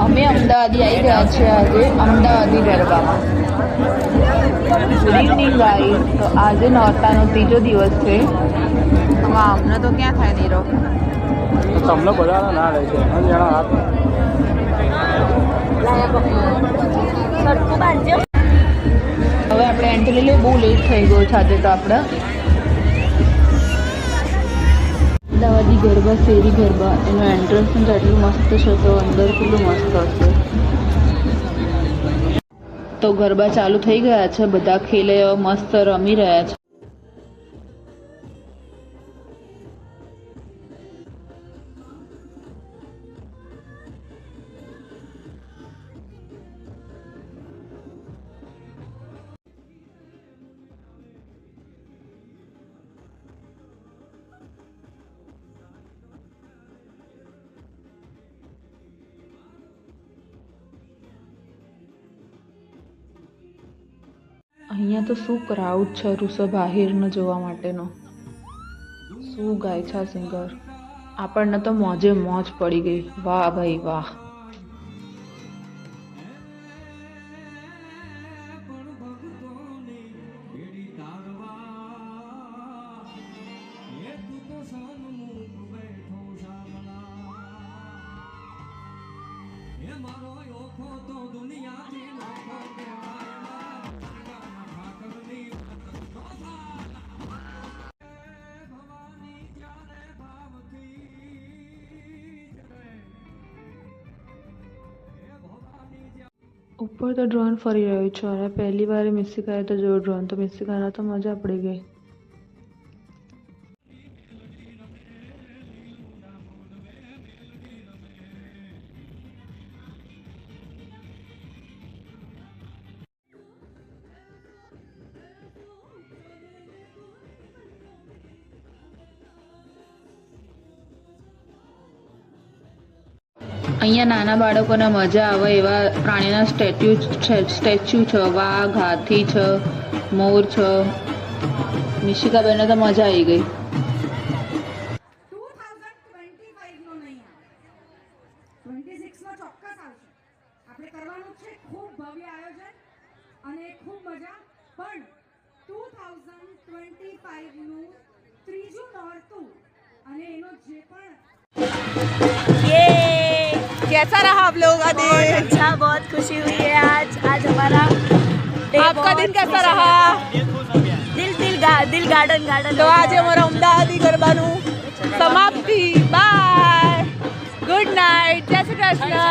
અમે અમદાવાદી આવી ગયા છીએ આજે અમદાવાદી ગરબામાં. Good evening guys. તો આજે નોરતાનો ત્રીજો દિવસ છે. વાહ, અમને તો ક્યાં થાય નીરો. તમને બધા ના રહે છે હવે આપણે એન્ટ્રી લઈએ. બહુ લેટ થઈ ગયો છે આજે તો આપણે. અમદાવાદી ગરબા શેરી ગરબા એનું એન્ટ્રન્સ પણ એટલું મસ્ત છે તો અંદર કેટલું મસ્ત હશે. તો ગરબા ચાલુ થઈ ગયા છે. બધા ખેલે મસ્ત રમી રહ્યા છે. અહીંયા તો શું ક્રાઉડ છે ઋષભ આહિરને જોવા માટેનો. શું ગાય છે આ સિંગર. આપણને તો મોજે મોજ પડી ગઈ. વાહ ભાઈ વાહ. ઉપર તો ડ્રોન ફરી રહ્યું છે અને પહેલી વાર મિસ્સિકાએ તો જોયું ડ્રોન. તો મિસ્સિકાને તો મજા પડી ગઈ. અહીંયા નાના બાળકોને મજા આવે એવા પ્રાણીના સ્ટેચ્યુ છે. વાઘ, હાથી છે, મોર છે. મિશિકાબેનને તો મજા આવી ગઈ. 2025 ચોક્કસ આવશે. આપણે કરવાનું છે ખૂબ ભવ્ય આયોજન અને ખૂબ મજા. પણ 2025 નું ત્રીજું નોરતું અને એનો જે પણ कैसा रहा आप लोगों का दिन? अच्छा, बहुत खुशी हुई है आज हमारा आपका दिन कैसा रहा? दिल गार्डन तो आज हमारा अमदावादी गरबाનું સમાપ્તિ. બાય, ગુડ નાઇટ, જય શ્રી કૃષ્ણ.